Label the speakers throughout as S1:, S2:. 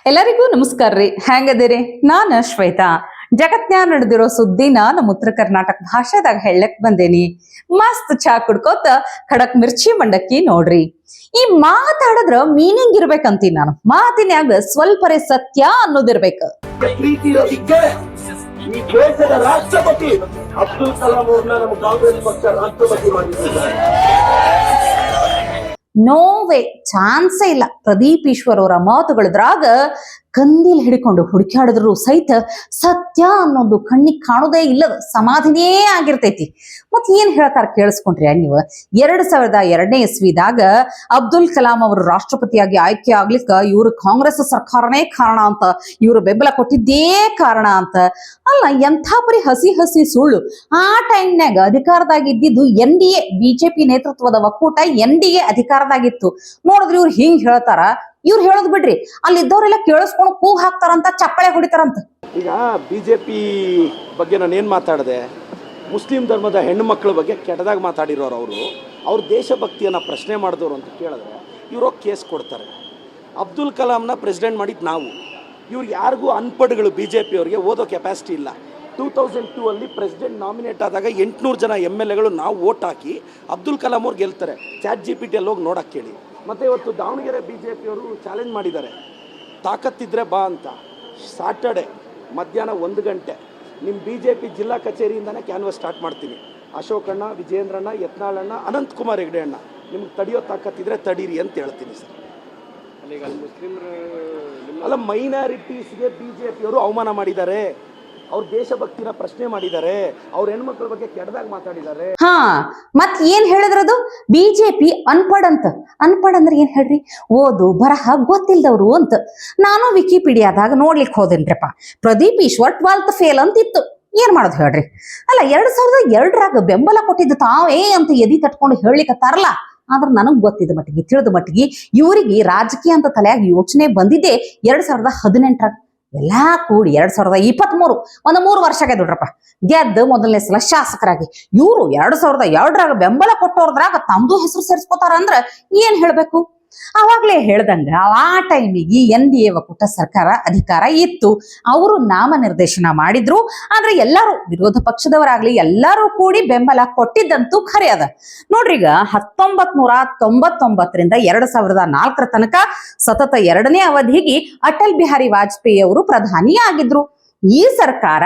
S1: ಎಲ್ಲರಿಗೂ ನಮಸ್ಕಾರ ರೀ. ಹೆಂಗದಿರಿ? ನಾನು ಶ್ವೇತಾ. ಜಗತ್ನ್ಯಾಗ ನಡೆದಿರೋ ಸುದ್ದಿನ ನಮ್ಮ ಉತ್ತರ ಕರ್ನಾಟಕ ಭಾಷೆದಾಗ ಹೇಳಕ್ ಬಂದೇನಿ. ಮಸ್ತ್ ಚಾ ಕುಡ್ಕೋತ ಖಡಕ್ ಮಿರ್ಚಿ ಮಂಡಕ್ಕಿ ನೋಡ್ರಿ. ಈ ಮಾತಾಡಿದ್ರ ಮೀನಿಂಗ್ ಇರ್ಬೇಕಂತೀನಿ ನಾನು. ಮಾತಿನ್ಯಾಗ ಸ್ವಲ್ಪರೇ ಸತ್ಯ ಅನ್ನೋದಿರ್ಬೇಕು.
S2: ಈ ದೇಶದ ರಾಷ್ಟ್ರಪತಿ ಅಬ್ದುಲ್ ಕಲಾಂ ಅವ್ರನ್ನ ನಮ್ಮ ಕಾಂಗ್ರೆಸ್ ಪಕ್ಷ ರಾಷ್ಟ್ರಪತಿ ಮಾಡಿದ್ದಾರೆ.
S1: ನೋವೇ ಚಾನ್ಸೇ ಇಲ್ಲ. ಪ್ರದೀಪ್ ಈಶ್ವರ್ ಅವರ ಮಾತುಗಳಿದ್ರಾಗ ಕಂದಿಲ್ ಹಿಡ್ಕೊಂಡು ಹುಡುಕಾಡಿದ್ರು ಸಹಿತ ಸತ್ಯ ಅನ್ನೋದು ಕಣ್ಣಿಗೆ ಕಾಣೋದೇ ಇಲ್ಲದ ಸಮಾಧಿನೇ ಆಗಿರ್ತೈತಿ. ಮತ್ ಏನ್ ಹೇಳ್ತಾರ ಕೇಳಿಸ್ಕೊಂಡ್ರಿ ನೀವು? 2002ನೇ ಇಸ್ವಿದಾಗ ಅಬ್ದುಲ್ ಕಲಾಂ ಅವರು ರಾಷ್ಟ್ರಪತಿಯಾಗಿ ಆಯ್ಕೆ ಆಗ್ಲಿಕ್ಕ ಇವ್ರು ಕಾಂಗ್ರೆಸ್ ಸರ್ಕಾರನೇ ಕಾರಣ ಅಂತ, ಇವ್ರು ಬೆಂಬಲ ಕೊಟ್ಟಿದ್ದೇ ಕಾರಣ ಅಂತ. ಅಲ್ಲ, ಎಂಥ ಪರಿ ಹಸಿ ಹಸಿ ಸುಳ್ಳು. ಆ ಟೈಮ್ನಾಗ ಅಧಿಕಾರದಾಗಿದ್ದು NDA ಬಿಜೆಪಿ ನೇತೃತ್ವದ ಒಕ್ಕೂಟ NDA ಅಧಿಕಾರದಾಗಿತ್ತು. ನೋಡಿದ್ರೆ ಇವ್ರು ಹಿಂಗ್ ಹೇಳ್ತಾರ. ಇವ್ರು ಹೇಳೋದ್ ಬಿಡ್ರಿ, ಅಲ್ಲಿದ್ದವರೆಲ್ಲ ಕೇಳಿಸ್ಕೊಂಡು ಕೂಗ್ ಹಾಕ್ತಾರಂತ, ಚಪ್ಪಳೆ ಹೊಡಿತಾರಂತ.
S2: ಈಗ ಬಿಜೆಪಿ ಬಗ್ಗೆ ನಾನು ಏನ್ ಮಾತಾಡಿದೆ? ಮುಸ್ಲಿಂ ಧರ್ಮದ ಹೆಣ್ಣು ಮಕ್ಕಳ ಬಗ್ಗೆ ಕೆಟ್ಟದಾಗ ಮಾತಾಡಿರೋರು ಅವ್ರ ದೇಶಭಕ್ತಿಯನ್ನ ಪ್ರಶ್ನೆ ಮಾಡಿದವರು ಅಂತ ಕೇಳಿದ್ರೆ ಇವರು ಕೇಸ್ ಕೊಡ್ತಾರೆ. ಅಬ್ದುಲ್ ಕಲಾಂನ ಪ್ರೆಸಿಡೆಂಟ್ ಮಾಡಿದ್ದು ನಾವು. ಇವ್ರು ಯಾರಿಗೂ ಅನ್ಪಡ್ಗಳು BJP ಅವ್ರಿಗೆ ಓದೋ ಕೆಪಾಸಿಟಿ ಇಲ್ಲ. 2002 ಅಲ್ಲಿ ಪ್ರೆಸಿಡೆಂಟ್ ನಾಮಿನೇಟ್ ಆದಾಗ 800 ಜನ MLAಗಳು ನಾವು ವೋಟ್ ಹಾಕಿ ಅಬ್ದುಲ್ ಕಲಾಂ ಅವ್ರು ಗೆಲ್ತಾರೆ. ChatGPT ಅಲ್ಲಿ ಹೋಗಿ ನೋಡಕ್ಕೆ ಕೇಳಿ. ಮತ್ತು ಇವತ್ತು ದಾವಣಗೆರೆ BJP ಅವರು ಚಾಲೆಂಜ್ ಮಾಡಿದ್ದಾರೆ, ತಾಕತ್ತಿದ್ರೆ ಬಾ ಅಂತ. ಸಾಟರ್ಡೆ ಮಧ್ಯಾಹ್ನ 1 ಗಂಟೆ ನಿಮ್ಮ BJP ಜಿಲ್ಲಾ ಕಚೇರಿಯಿಂದನೇ ಕ್ಯಾನ್ವಸ್ ಸ್ಟಾರ್ಟ್ ಮಾಡ್ತೀನಿ. ಅಶೋಕಣ್ಣ, ವಿಜಯೇಂದ್ರಣ್ಣ, ಯತ್ನಾಳಣ್ಣ, ಅನಂತಕುಮಾರ್ ಹೆಗಡೆ ಅಣ್ಣ, ನಿಮ್ಗೆ ತಡೆಯೋ ತಾಕತ್ತಿದ್ರೆ ತಡೀರಿ ಅಂತ ಹೇಳ್ತೀನಿ ಸರ್. ಅಲ್ಲ, ಮೈನಾರಿಟೀಸ್ಗೆ BJP ಅವರು ಅವಮಾನ ಮಾಡಿದ್ದಾರೆ, ಅವ್ರ ದೇಶಭಕ್ತಿನ ಪ್ರಶ್ನೆ ಮಾಡಿದ್ದಾರೆ, ಅವ್ರ ಹೆಣ್ಮಕ್ಳ ಬಗ್ಗೆ ಕೆಟ್ಟದಾಗ ಮಾತಾಡಿದ್ದಾರೆ.
S1: ಹಾ, ಮತ್ ಏನ್ ಹೇಳಿದ್ರದು? ಬಿಜೆಪಿ ಅನ್ಪಡ್ ಅಂತ. ಅನ್ಪಡ್ ಅಂದ್ರೆ ಏನ್ ಹೇಳ್ರಿ? ಓದು ಬರಹ ಗೊತ್ತಿಲ್ದವ್ರು ಅಂತ. ನಾನು ವಿಕಿಪೀಡಿಯಾದಾಗ ನೋಡ್ಲಿಕ್ಕೆ ಹೋದೇನ್ರಿಪ್ಪ. ಪ್ರದೀಪ್ ಈಶ್ವರ್ 12th ಫೇಲ್ ಅಂತಿತ್ತು. ಏನ್ ಮಾಡೋದು ಹೇಳ್ರಿ? ಅಲ್ಲ, 2002ರಾಗ ಬೆಂಬಲ ಕೊಟ್ಟಿದ್ದು ತಾವೇ ಅಂತ ಎದಿ ತಟ್ಕೊಂಡು ಹೇಳಲಿಕ್ಕತ್ತಾರಲ್ಲ. ಆದ್ರೆ ನನಗ್ ಗೊತ್ತಿದ್ದ ಮಟ್ಟಿಗೆ, ತಿಳಿದ ಮಟ್ಟಿಗೆ ಇವರಿಗೆ ರಾಜಕೀಯ ಅಂತ ತಲೆಯಾಗ ಯೋಚನೆ ಬಂದಿದ್ದೆ 2018ರಾಗ. ಎಲ್ಲಾ ಕೂಡಿ 2023 ಒಂದು 3 ವರ್ಷ ಗೆದ್ಬಿಟ್ರಪ್ಪ. ಗೆದ್ದು ಮೊದಲನೇ ಸಲ ಶಾಸಕರಾಗಿ ಇವರು 2002ರಾಗ ಬೆಂಬಲ ಕೊಟ್ಟೋರ್ದ್ರಾಗ ತಮ್ದು ಹೆಸರು ಸೇರಿಸ್ಕೋತಾರ ಅಂದ್ರ ಏನ್ ಹೇಳ್ಬೇಕು? ಅವಾಗ್ಲೇ ಹೇಳ್ದಂಗ ಆ ಟೈಮಿಗೆ NDA ಒಕ್ಕೂಟ ಸರ್ಕಾರ ಅಧಿಕಾರ ಇತ್ತು. ಅವರು ನಾಮನಿರ್ದೇಶನ ಮಾಡಿದ್ರು. ಆದ್ರೆ ಎಲ್ಲರೂ, ವಿರೋಧ ಪಕ್ಷದವರಾಗ್ಲಿ ಎಲ್ಲರೂ ಕೂಡಿ ಬೆಂಬಲ ಕೊಟ್ಟಿದ್ದಂತೂ ಖರೆ ಅದ. ನೋಡ್ರಿ, ಈಗ 1999ರಿಂದ 2004 ತನಕ ಸತತ 2ನೇ ಅವಧಿಗೆ ಅಟಲ್ ಬಿಹಾರಿ ವಾಜಪೇಯಿ ಅವರು ಪ್ರಧಾನಿ ಆಗಿದ್ರು. ಈ ಸರ್ಕಾರ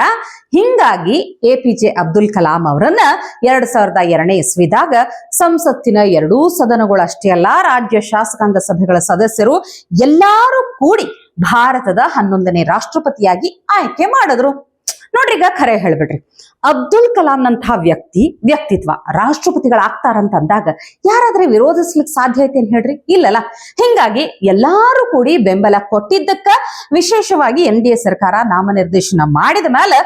S1: ಹಿಂಗಾಗಿ APJ ಅಬ್ದುಲ್ ಕಲಾಂ ಅವರನ್ನ 2002ನೇ ಇಸ್ವಿದಾಗ ಸಂಸತ್ತಿನ 2 ಸದನಗಳು ಅಷ್ಟೇ ಅಲ್ಲ, ರಾಜ್ಯ ಶಾಸಕಾಂಗ ಸಭೆಗಳ ಸದಸ್ಯರು ಎಲ್ಲಾರು ಕೂಡಿ ಭಾರತದ 11ನೇ ರಾಷ್ಟ್ರಪತಿಯಾಗಿ ಆಯ್ಕೆ ಮಾಡಿದ್ರು. ನೋಡ್ರಿ, ಈಗ ಖರೆ ಹೇಳ್ಬಿಡ್ರಿ, ಅಬ್ದುಲ್ ಕಲಾಂ ನಂತಹ ವ್ಯಕ್ತಿತ್ವ ರಾಷ್ಟ್ರಪತಿಗಳಾಗ್ತಾರಂತ ಅಂದಾಗ ಯಾರಾದ್ರೆ ವಿರೋಧಿಸ್ಲಿಕ್ಕೆ ಸಾಧ್ಯ ಐತೆ ಏನ್ ಹೇಳ್ರಿ? ಇಲ್ಲಲ್ಲ. ಹಿಂಗಾಗಿ ಎಲ್ಲಾರು ಕೂಡಿ ಬೆಂಬಲ ಕೊಟ್ಟಿದ್ದಕ್ಕ ವಿಶೇಷವಾಗಿ NDA ಸರ್ಕಾರ ನಾಮನಿರ್ದೇಶನ ಮಾಡಿದ ಮೇಲೆ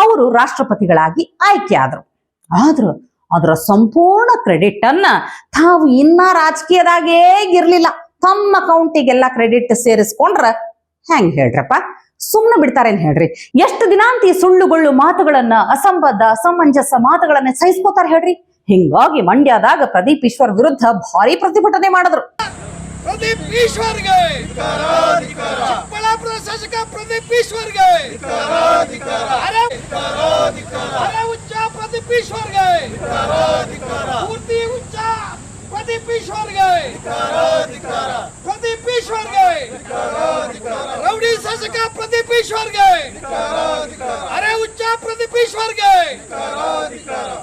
S1: ಅವರು ರಾಷ್ಟ್ರಪತಿಗಳಾಗಿ ಆಯ್ಕೆ ಆದ್ರು. ಆದ್ರೂ ಅದರ ಸಂಪೂರ್ಣ ಕ್ರೆಡಿಟ್ ಅನ್ನ ತಾವು ಇನ್ನ ರಾಜಕೀಯದಾಗೇ ಇರ್ಲಿಲ್ಲ, ತಮ್ಮ ಅಕೌಂಟಿಗೆಲ್ಲ ಕ್ರೆಡಿಟ್ ಸೇರಿಸ್ಕೊಂಡ್ರ ಹೆಂಗ್ ಹೇಳ್ರಪ್ಪ? ಸುಮ್ನೆ ಬಿಡ್ತಾರೇನ್ ಹೇಳ್ರಿ? ಎಷ್ಟು ದಿನ ಅಂತ ಈ ಸುಳ್ಳುಗೊಳ್ಳು ಮಾತುಗಳನ್ನ, ಅಸಂಬದ್ಧ ಅಸಮಂಜಸ ಮಾತುಗಳನ್ನ ಸಹಿಸ್ಕೋತಾರ ಹೇಳ್ರಿ? ಹಿಂಗಾಗಿ ಮಂಡ್ಯದಾಗ ಪ್ರದೀಪ್ ಈಶ್ವರ್ ವಿರುದ್ಧ ಭಾರಿ ಪ್ರತಿಭಟನೆ ಮಾಡಿದ್ರು.
S3: ಪ್ರದೀಪ್ ಈಶ್ವರ್ಗೆ ಚಿಕ್ಕಬಳ್ಳಾಪುರ ಶಾಸಕ ಪ್ರದೀಪ್ ಈಶ್ವರ್ಗೆ ಅರೆ ಉಚ್ಚ ಪ್ರದೀಪ್ ಈಶ್ವರ್ಗೆ ಪೂರ್ತಿ ಉಚ್ಚ ಪ್ರದೀಪ್ ಈಶ್ವರ್ಗೆ ಪ್ರದೀಪ್ ಈಶ್ವರ್ಗೆ ರೌಡಿ ಶಾಸಕ ಪ್ರದೀಪ್ ಈಶ್ವರ್ಗೆ ಅರೆ ಉಚ್ಚ ಪ್ರದೀಪ್ ಈಶ್ವರ್ಗೆ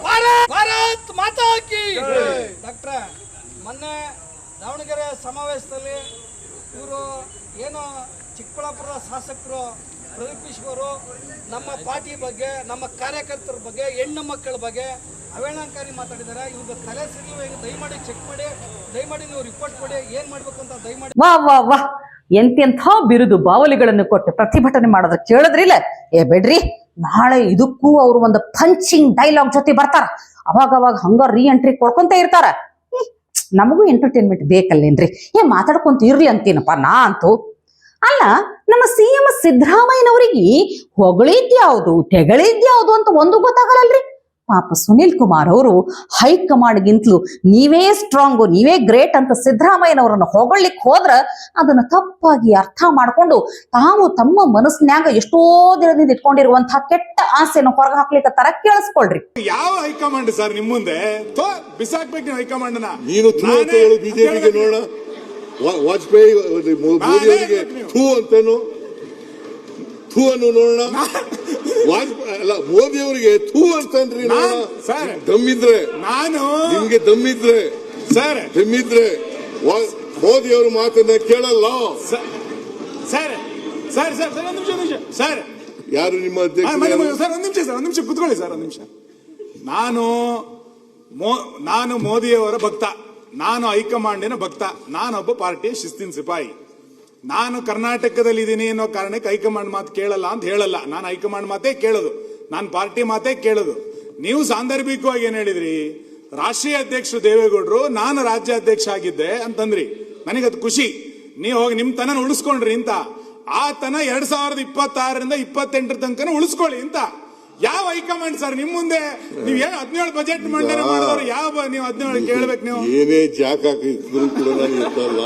S3: ಭಾರತ್ ಮಾತಾ ಕಿ. ಡಾಕ್ಟ್ರೆ, ಮೊನ್ನೆ ದಾವಣಗೆರೆ ಸಮಾವೇಶದಲ್ಲಿ ಇವರು ಏನೋ ಚಿಕ್ಕಬಳ್ಳಾಪುರದ ಶಾಸಕರು ಪ್ರದೀಪ್ ಈಶ್ವರು ನಮ್ಮ ಪಾರ್ಟಿ ಬಗ್ಗೆ, ನಮ್ಮ ಕಾರ್ಯಕರ್ತರ ಬಗ್ಗೆ, ಹೆಣ್ಣು ಮಕ್ಕಳ ಬಗ್ಗೆ ಅವೇಳನಕಾರಿ ಮಾತಾಡಿದ್ದಾರೆ. ಇವ್ರದ್ದು ತಲೆ ಸಿಗಲಿಲ್ಲ. ದಯಮಾಡಿ ಚೆಕ್ ಮಾಡಿ, ದಯಮಾಡಿ ನೀವು ರಿಪೋರ್ಟ್ ಕೊಡಿ, ಏನ್ ಮಾಡ್ಬೇಕು ಅಂತ ದಯಮಾಡಿ.
S1: ವಾ ಎಂತೆಂಥ ಬಿರುದು ಬಾವಲಿಗಳನ್ನು ಕೊಟ್ಟು ಪ್ರತಿಭಟನೆ ಮಾಡೋದ್ರ ಕೇಳಿದ್ರಿಲ್ಲ? ಬಿಡ್ರಿ, ನಾಳೆ ಇದಕ್ಕೂ ಅವರು ಒಂದು ಪಂಚಿಂಗ್ ಡೈಲಾಗ್ ಜೊತೆ ಬರ್ತಾರ. ಅವಾಗ ಹಂಗ ಎಂಟ್ರಿ ಕೊಡ್ಕೊಂತ ಇರ್ತಾರ. ನಮಗೂ ಎಂಟರ್ಟೈನ್ಮೆಂಟ್ ಬೇಕಲ್ಲೇನ್ರಿ? ಮಾತಾಡ್ಕೊಂತ ಇರ್ಲಿ ಅಂತೀನಪ್ಪ ನಾ ಅಂತೂ. ಅಲ್ಲ, ನಮ್ಮ CM ಸಿದ್ದರಾಮಯ್ಯನವರಿಗೆ ಹೊಗಳಿದ್ಯಾವುದು ತೆಗಳಿದ್ಯಾವುದು ಅಂತ ಒಂದು ಗೊತ್ತಾಗಲ್ಲಲ್ರಿ? ಪಾಪ ಸುನಿಲ್ ಕುಮಾರ್ ಅವರು ಹೈಕಮಾಂಡ್ಗಿಂತಲೂ ನೀವೇ ಸ್ಟ್ರಾಂಗು, ನೀವೇ ಗ್ರೇಟ್ ಅಂತ ಸಿದ್ದರಾಮಯ್ಯನವರನ್ನು ಹೊಗಳಿಕ್ ಹೋದ್ರ ಅದನ್ನ ತಪ್ಪಾಗಿ ಅರ್ಥ ಮಾಡ್ಕೊಂಡು ತಾವು ತಮ್ಮ ಮನಸ್ಸಿನ್ಯಾಗ ಎಷ್ಟೋ ದಿನದಿಂದ ಇಟ್ಕೊಂಡಿರುವಂತಹ ಕೆಟ್ಟ ಆಸೆಯನ್ನು ಹೊರಗೆ ಹಾಕ್ಲಿಕ್ಕೆ ಕೇಳಿಸ್ಕೊಳ್ರಿ.
S4: ಯಾವ ಹೈಕಮಾಂಡ್ ಸರ್ ನಿಮ್ ಮುಂದೆ ಬಿಸಾಕ್ಬೇಕು ನೀವು ಹೈಕಮಾಂಡ್
S5: ನೀನು ಬಿಜೆಪಿಗೆ ನೋಡ ವಾಜಪೇಯಿ ಮೋದಿ ಅವರಿಗೆ ಥೂ ಅಂತೇನು ಥೂ ಅನ್ನು ನೋಡೋಣ. ವಾಜಪೇಯಿ ಅಲ್ಲ ಮೋದಿ ಅವರಿಗೆ ಥೂ ಅಂತಂದ್ರಿ
S4: ಸರ್.
S5: ದಮ್ಮಿದ್ರೆ ನಿಮ್ಗೆ ದಮ್ಮಿದ್ರೆ ಮೋದಿ ಅವ್ರ ಮಾತನ್ನ ಕೇಳಲ್ಲ
S4: ಸರ್. ಸರ್ ಸರ್ ಸರ್ ಒಂದ್ ನಿಮಿಷ ಸರ್.
S5: ಯಾರು ನಿಮ್ಮ ಅಧ್ಯಕ್ಷ?
S4: ಸರ್ ಒಂದ್ ನಿಮಿಷ ಕುತ್ಕೊಳ್ಳಿ ಸರ್, ಒಂದ್ ನಿಮಿಷ. ನಾನು ಮೋದಿಯವರ ಭಕ್ತ, ನಾನು ಹೈಕಮಾಂಡಿನ ಭಕ್ತ, ನಾನೊಬ್ಬ ಪಾರ್ಟಿಯ ಶಿಸ್ತಿನ ಸಿಪಾಯಿ. ನಾನು ಕರ್ನಾಟಕದಲ್ಲಿ ಇದ್ದೀನಿ ಅನ್ನೋ ಕಾರಣಕ್ಕೆ ಹೈಕಮಾಂಡ್ ಮಾತು ಕೇಳಲ್ಲ ಅಂತ ಹೇಳಲ್ಲ. ನಾನು ಹೈಕಮಾಂಡ್ ಮಾತೇ ಕೇಳೋದು, ನಾನು ಪಾರ್ಟಿ ಮಾತೇ ಕೇಳೋದು. ನೀವು ಸಾಂದರ್ಭಿಕವಾಗಿ ಏನ್ ಹೇಳಿದ್ರಿ, ರಾಷ್ಟ್ರೀಯ ಅಧ್ಯಕ್ಷರು ದೇವೇಗೌಡರು, ನಾನು ರಾಜ್ಯಾಧ್ಯಕ್ಷ ಆಗಿದ್ದೆ ಅಂತಂದ್ರಿ. ನನಗದು ಖುಷಿ. ನೀವು ಹೋಗಿ ನಿಮ್ ತನ ಉಳಿಸ್ಕೊಂಡ್ರಿ ಅಂತ. ಆ ತನ 2026ರಿಂದ 28 ತನಕ ಉಳಿಸ್ಕೊಳ್ಳಿ ಅಂತ. ಯಾವ ಹೈಕಮಾಂಡ್ ಸರ್ ನಿಮ್ ಮುಂದೆ? ನೀವು 17 ಬಜೆಟ್ ಮಂಡನೆ ಮಾಡಿದವರು ಯಾವ? ನೀವು 17 ಕೇಳ್ಬೇಕು. ನೀವು
S5: ಏನೇ ಜಾಕ್ ಹಾಕಿದ್ರು ಕೂಡ ಇರ್ತಲ್ಲ.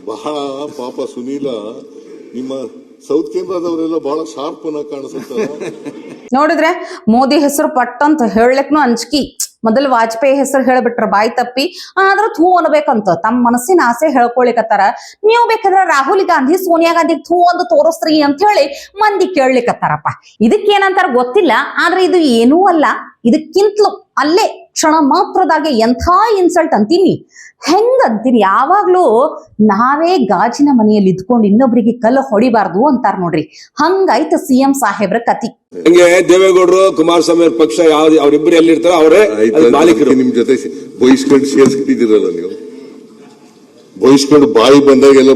S5: ಬಹಳ ಪಾಪ ಸುನೀಲ, ನಿಮ್ಮ ಸೌತ್ ಕೇಂದ್ರದವರೆಲ್ಲ ಬಹಳ ಶಾರ್ಪ್ ಕಾಣಿಸುತ್ತಾರೆ.
S1: ನೋಡಿದ್ರೆ ಮೋದಿ ಹೆಸರು ಪಟ್ಟಂತ ಹೇಳಲಿಕ್ನು ಅಂಜ್ಕಿ. ಮೊದಲು ವಾಜಪೇಯಿ ಹೆಸರು ಹೇಳ್ಬಿಟ್ರ ಬಾಯಿ ತಪ್ಪಿ, ಆದ್ರೂ ಥೂ ಅನ್ಬೇಕಂತ ತಮ್ಮ ಮನಸ್ಸಿನ ಆಸೆ ಹೇಳ್ಕೊಳಿಕತ್ತಾರ. ನೀವು ಬೇಕಾದ್ರೆ ರಾಹುಲ್ ಗಾಂಧಿ ಸೋನಿಯಾ ಗಾಂಧಿಗೆ ಥೂ ಒಂದು ತೋರಿಸ್ರಿ ಅಂತ ಹೇಳಿ ಮಂದಿ ಕೇಳಲಿಕತ್ತಾರಪ್ಪ. ಇದಕ್ಕೇನಂತಾರ ಗೊತ್ತಿಲ್ಲ, ಆದ್ರೆ ಇದು ಏನೂ ಅಲ್ಲ. ಇದಕ್ಕಿಂತಲೂ ಅಲ್ಲೇ ಕ್ಷಣ ಮಾತ್ರದಾಗೆ ಎಂಥ ಇನ್ಸಲ್ಟ್ ಅಂತೀನಿ. ಹೆಂಗಂತೀನಿ, ಯಾವಾಗ್ಲೂ ನಾವೇ ಗಾಜಿನ ಮನೆಯಲ್ಲಿ ಇದ್ಕೊಂಡು ಇನ್ನೊಬ್ರಿಗೆ ಕಲ್ಲು ಹೊಡಿಬಾರ್ದು ಅಂತಾರ ನೋಡ್ರಿ. ಹಂಗಾಯ್ತು ಸಿಎಂ ಸಾಹೇಬ್ರ ಕತಿ.
S6: ಹಂಗೆ ದೇವೇಗೌಡರು ಕುಮಾರಸ್ವಾಮಿ ಅವ್ರ ಪಕ್ಷ ಯಾವ್ದು, ಅವ್ರಿಬ್ರು ಎಲ್ಲಿರ್ತಾರೋ ಅವರೇ ಮಾಲೀಕರು.
S5: ನಿಮ್ ಜೊತೆ ಬಯಸ್ಕೊಂಡು ಸೇರ್ಸ್ಕೊಂಡಿದ್ದೀರಲ್ಲ, ನೀವು ಬಯಸ್ಕೊಂಡು ಬಾಯಿ ಬಂದಾಗೆಲ್ಲ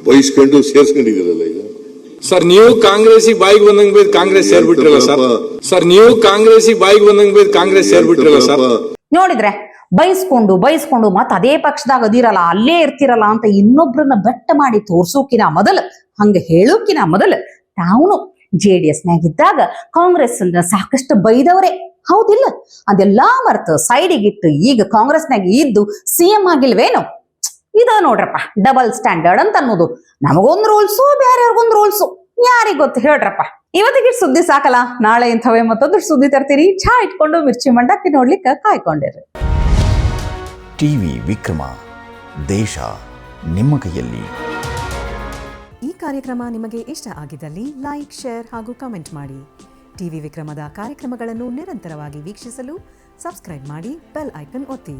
S5: ಬಯಸ್ಕೊಂಡು ಸೇರ್ಸ್ಕೊಂಡಿದ್ದೀರಲ್ಲ. ಈಗ
S6: ಸರ್ ನೀವು ಕಾಂಗ್ರೆಸ್ಗೆ ಬಾಯಿಗೆ ಬಂದಂಗ್ ಬೈದ್ ಕಾಂಗ್ರೆಸ್ ಸೇರ್ಬಿಟ್ರಲ್ಲ ಸರ್. ನೀವು ಕಾಂಗ್ರೆಸ್ಗೆ ಬಾಯಿಗೆ ಬಂದಂಗ್ ಬೈದ್ ಕಾಂಗ್ರೆಸ್ ಸೇರ್ಬಿಟ್ರಲ್ಲ ಸರ್.
S1: ನೋಡಿದ್ರೆ ಬೈಸ್ಕೊಂಡು ಮತ್ ಅದೇ ಪಕ್ಷದಾಗ ಅದಿರಲ್ಲ, ಅಲ್ಲೇ ಇರ್ತಿರಲ್ಲ ಅಂತ ಇನ್ನೊಬ್ರನ್ನ ಬೆಟ್ಟ ಮಾಡಿ ತೋರ್ಸೋಕಿನ ಮೊದಲು, ಹಂಗ ಹೇಳೋಕಿನ ಮೊದಲು ತಾವನು JDS ನಾಗಿದ್ದಾಗ ಕಾಂಗ್ರೆಸ್ ಸಾಕಷ್ಟು ಬೈದವರೇ, ಹೌದಿಲ್ಲ? ಅದೆಲ್ಲಾ ಮರ್ತು ಸೈಡಿಗಿಟ್ಟು ಈಗ ಕಾಂಗ್ರೆಸ್ನಾಗ ಇದ್ದು CM ಆಗಿಲ್ವೇನು? ಇದ ನೋಡ್ರಪ್ಪ ಡಬಲ್ ಸ್ಟ್ಯಾಂಡರ್ಡ್ ಅಂತ ಅನ್ನೋದು. ನಮಗೊಂದು ರೂಲ್ಸು, ಬೇರೆಯವ್ರಿಗೊಂದು ರೂಲ್ಸು, ಯಾರಿಗ್ ಗೊತ್ತು ಹೇಳ್ರಪ್ಪ. ಇವತ್ತಿಗೆ ಸುದ್ದಿ ಸಾಕಲ್ಲ, ನಾಳೆ ಇಂಥವೇ ಮತ್ತೊಂದು ಸುದ್ದಿ ತರ್ತೀರಿ. ಚಹಾ ಇಟ್ಕೊಂಡು ಮಿರ್ಚಿ ಮಂಡಕ್ಕಿ ನೋಡ್ಲಿಕ್ಕೆ ಕಾಯ್ಕೊಂಡಿರ್ರಿ.
S7: ಟಿವಿ ವಿಕ್ರಮ, ದೇಶ ನಿಮ್ಮ ಕೈಯಲ್ಲಿ.
S8: ಈ ಕಾರ್ಯಕ್ರಮ ನಿಮಗೆ ಇಷ್ಟ ಆಗಿದ್ದಲ್ಲಿ ಲೈಕ್, ಶೇರ್ ಹಾಗೂ ಕಮೆಂಟ್ ಮಾಡಿ. ಟಿವಿ ವಿಕ್ರಮದ ಕಾರ್ಯಕ್ರಮಗಳನ್ನು ನಿರಂತರವಾಗಿ ವೀಕ್ಷಿಸಲು ಸಬ್ಸ್ಕ್ರೈಬ್ ಮಾಡಿ, ಬೆಲ್ ಐಕನ್ ಒತ್ತಿ.